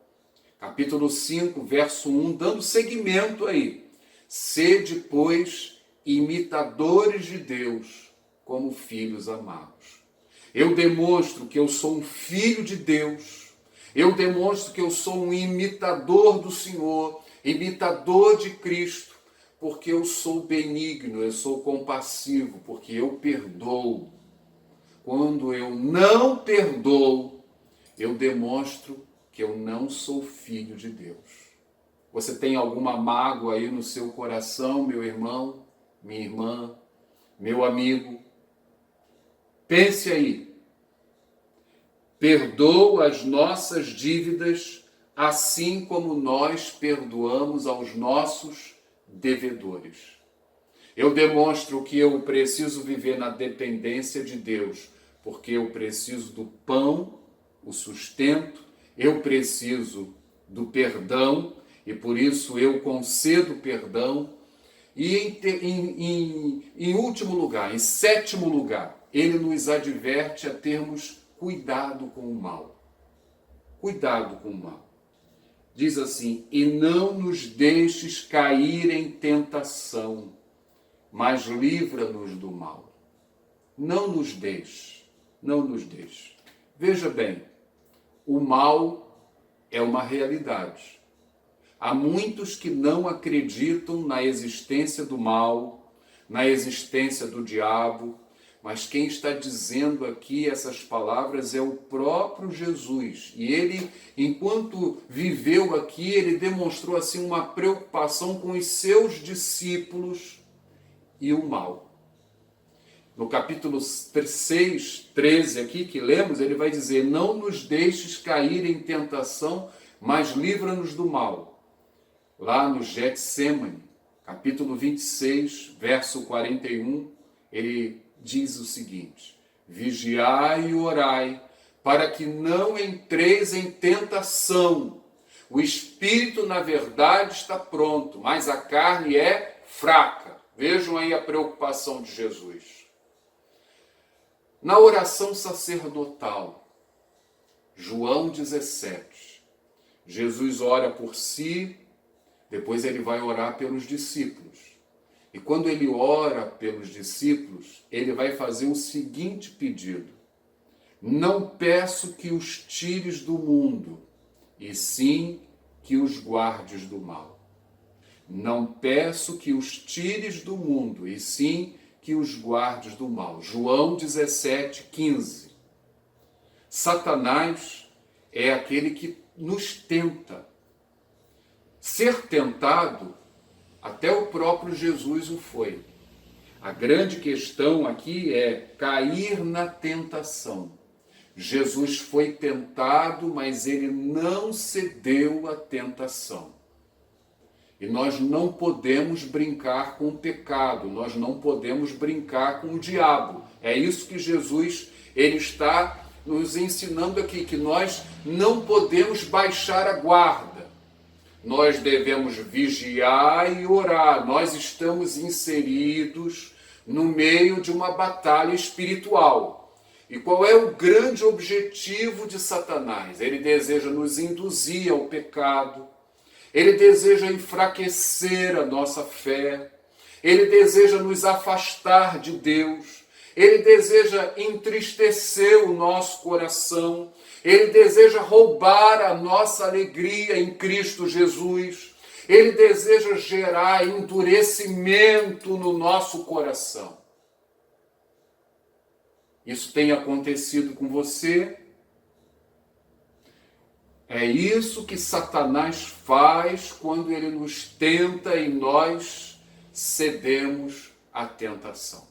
A: Capítulo 5, verso 1, dando seguimento aí. Sede, pois, imitadores de Deus, como filhos amados. Eu demonstro que eu sou um filho de Deus. Eu demonstro que eu sou um imitador do Senhor, imitador de Cristo, porque eu sou benigno, eu sou compassivo, porque eu perdoo. Quando eu não perdoo, eu demonstro que eu não sou filho de Deus. Você tem alguma mágoa aí no seu coração, meu irmão, minha irmã, meu amigo? Pense aí. Perdoa as nossas dívidas, assim como nós perdoamos aos nossos devedores. Eu demonstro que eu preciso viver na dependência de Deus, porque eu preciso do pão, o sustento, eu preciso do perdão, e por isso eu concedo perdão. E em último lugar, em sétimo lugar, ele nos adverte a termos cuidado com o mal. Cuidado com o mal. Diz assim: e não nos deixes cair em tentação, mas livra-nos do mal. Não nos deixe, não nos deixe. Veja bem, o mal é uma realidade. Há muitos que não acreditam na existência do mal, na existência do diabo, mas quem está dizendo aqui essas palavras é o próprio Jesus. E ele, enquanto viveu aqui, ele demonstrou assim uma preocupação com os seus discípulos e o mal. No capítulo 6, 13 aqui que lemos, ele vai dizer: não nos deixes cair em tentação, mas livra-nos do mal. Lá no Getsemane, capítulo 26, verso 41, ele diz o seguinte: vigiai e orai, para que não entreis em tentação. O espírito, na verdade, está pronto, mas a carne é fraca. Vejam aí a preocupação de Jesus. Na oração sacerdotal, João 17, Jesus ora por si, depois ele vai orar pelos discípulos. E quando ele ora pelos discípulos, ele vai fazer o seguinte pedido: não peço que os tires do mundo, e sim que os guardes do mal. Não peço que os tires do mundo, e sim que os guardes do mal. João 17, 15. Satanás é aquele que nos tenta. Ser tentado, até o próprio Jesus o foi. A grande questão aqui é cair na tentação. Jesus foi tentado, mas ele não cedeu à tentação. E nós não podemos brincar com o pecado, nós não podemos brincar com o diabo. É isso que Jesus ele está nos ensinando aqui, que nós não podemos baixar a guarda. Nós devemos vigiar e orar. Nós estamos inseridos no meio de uma batalha espiritual. E qual é o grande objetivo de Satanás? Ele deseja nos induzir ao pecado. Ele deseja enfraquecer a nossa fé. Ele deseja nos afastar de Deus. Ele deseja entristecer o nosso coração. Ele deseja roubar a nossa alegria em Cristo Jesus. Ele deseja gerar endurecimento no nosso coração. Isso tem acontecido com você? É isso que Satanás faz quando ele nos tenta e nós cedemos à tentação.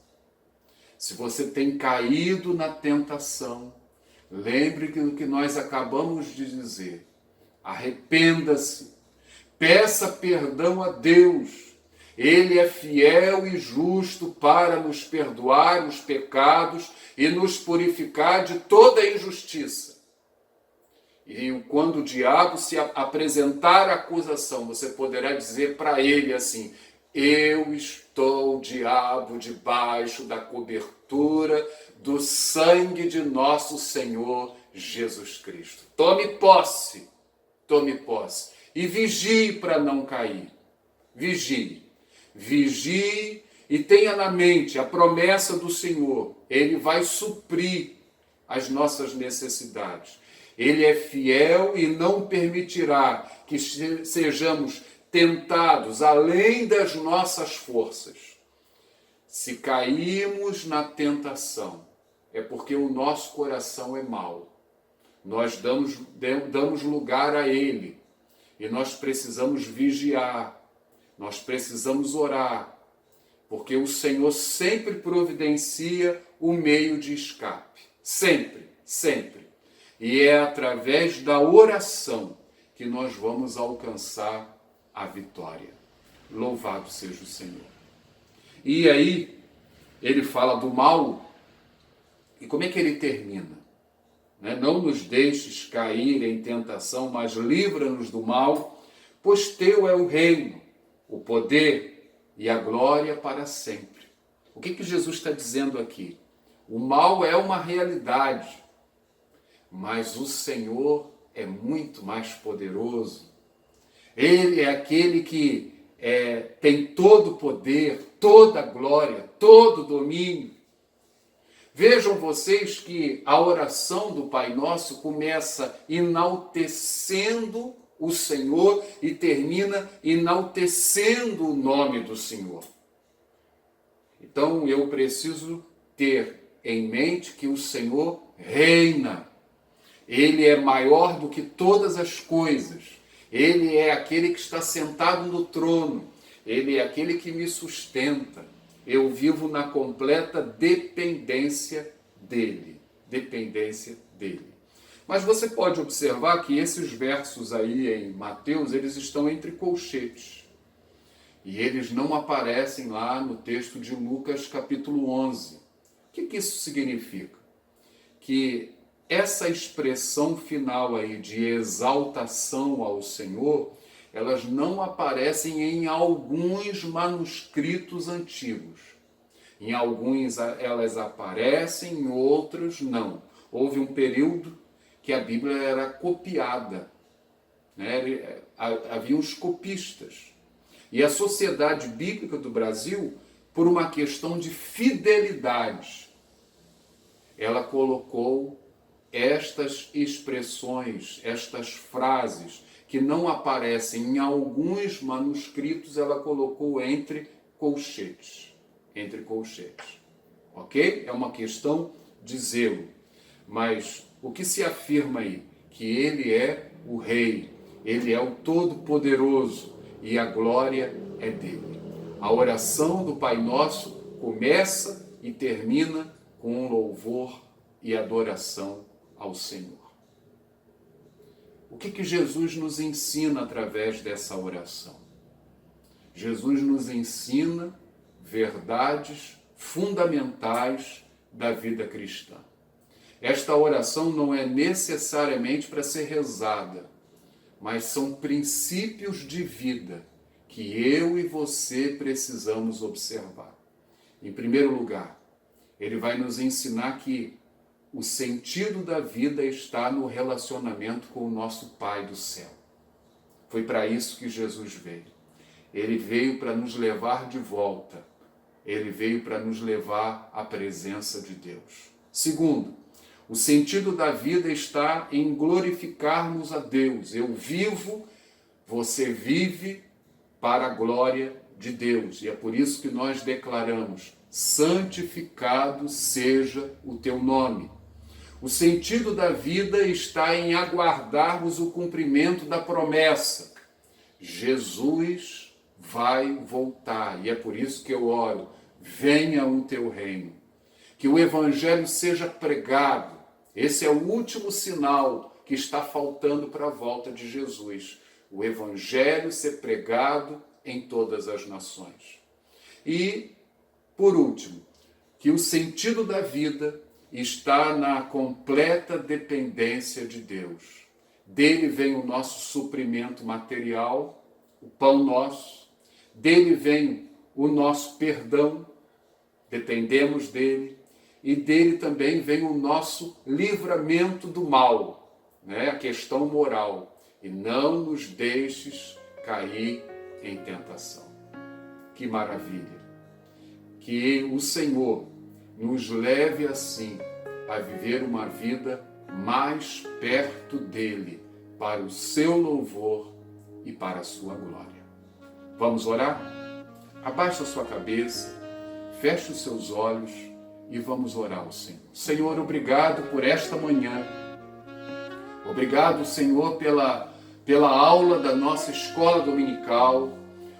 A: Se você tem caído na tentação, lembre do que nós acabamos de dizer. Arrependa-se, peça perdão a Deus. Ele é fiel e justo para nos perdoar os pecados e nos purificar de toda injustiça. E quando o diabo se apresentar a acusação, você poderá dizer para ele assim: eu estou, diabo, debaixo da cobertura cobertura do sangue de nosso Senhor Jesus Cristo. Tome posse e vigie para não cair. Vigie e tenha na mente a promessa do Senhor. Ele vai suprir as nossas necessidades. Ele é fiel e não permitirá que sejamos tentados além das nossas forças. Se caímos na tentação, é porque o nosso coração é mau. Nós damos lugar a ele. E nós precisamos vigiar. Nós precisamos orar. Porque o Senhor sempre providencia o meio de escape. Sempre, sempre. E é através da oração que nós vamos alcançar a vitória. Louvado seja o Senhor. E aí, ele fala do mal. E como é que ele termina? Não nos deixes cair em tentação, mas livra-nos do mal, pois teu é o reino, o poder e a glória para sempre. O que Jesus está dizendo aqui? O mal é uma realidade, mas o Senhor é muito mais poderoso. Ele é aquele que tem todo o poder, toda a glória, todo o domínio. Vejam vocês que a oração do Pai Nosso começa enaltecendo o Senhor e termina enaltecendo o nome do Senhor. Então eu preciso ter em mente que o Senhor reina. Ele é maior do que todas as coisas. Ele é aquele que está sentado no trono. Ele é aquele que me sustenta. Eu vivo na completa dependência dele. Dependência dele. Mas você pode observar que esses versos aí em Mateus, eles estão entre colchetes. E eles não aparecem lá no texto de Lucas capítulo 11. O que isso significa? Que essa expressão final aí de exaltação ao Senhor, elas não aparecem em alguns manuscritos antigos. Em alguns elas aparecem, em outros não. Houve um período que a Bíblia era copiada. Havia os copistas. E a Sociedade Bíblica do Brasil, por uma questão de fidelidade, ela colocou estas expressões, estas frases, que não aparecem em alguns manuscritos, ela colocou entre colchetes. Entre colchetes. Ok? É uma questão de zelo. Mas o que se afirma aí? Que ele é o rei, ele é o todo-poderoso e a glória é dele. A oração do Pai Nosso começa e termina com um louvor e adoração ao Senhor. O que Jesus nos ensina através dessa oração? Jesus nos ensina verdades fundamentais da vida cristã. Esta oração não é necessariamente para ser rezada, mas são princípios de vida que eu e você precisamos observar. Em primeiro lugar, ele vai nos ensinar que o sentido da vida está no relacionamento com o nosso Pai do céu. Foi para isso que Jesus veio. Ele veio para nos levar de volta. Ele veio para nos levar à presença de Deus. Segundo, o sentido da vida está em glorificarmos a Deus. Eu vivo, você vive para a glória de Deus. E é por isso que nós declaramos: santificado seja o teu nome. O sentido da vida está em aguardarmos o cumprimento da promessa. Jesus vai voltar. E é por isso que eu oro: venha o teu reino. Que o evangelho seja pregado. Esse é o último sinal que está faltando para a volta de Jesus. O evangelho ser pregado em todas as nações. E, por último, que o sentido da vida está na completa dependência de Deus. Dele vem o nosso suprimento material, o pão nosso. Dele vem o nosso perdão, dependemos dele. e dele também vem o nosso livramento do mal, né? A questão moral. E não nos deixes cair em tentação. Que maravilha! Que o Senhor nos leve assim a viver uma vida mais perto dele, para o seu louvor e para a sua glória. Vamos orar? Abaixa a sua cabeça, feche os seus olhos e vamos orar ao Senhor. Senhor, obrigado por esta manhã. Obrigado, Senhor, pela aula da nossa escola dominical.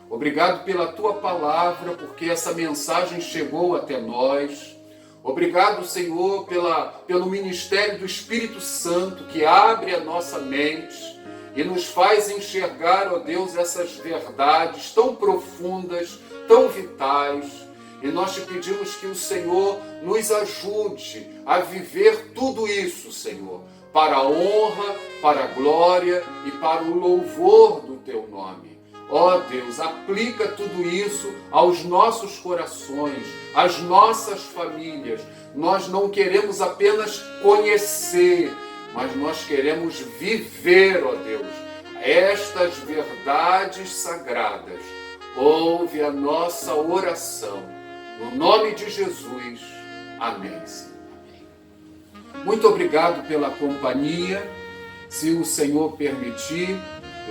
A: Obrigado pela tua palavra, porque essa mensagem chegou até nós. Obrigado, Senhor, pelo ministério do Espírito Santo que abre a nossa mente e nos faz enxergar, ó Deus, essas verdades tão profundas, tão vitais. E nós te pedimos que o Senhor nos ajude a viver tudo isso, Senhor, para a honra, para a glória e para o louvor do teu nome. Ó Deus, aplica tudo isso aos nossos corações, às nossas famílias. Nós não queremos apenas conhecer, mas nós queremos viver, ó Deus, estas verdades sagradas. Ouve a nossa oração. No nome de Jesus. Amém, Senhor. Amém. Muito obrigado pela companhia. Se o Senhor permitir,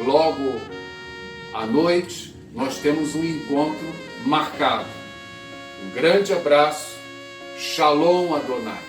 A: logo à noite, nós temos um encontro marcado. Um grande abraço. Shalom Adonai.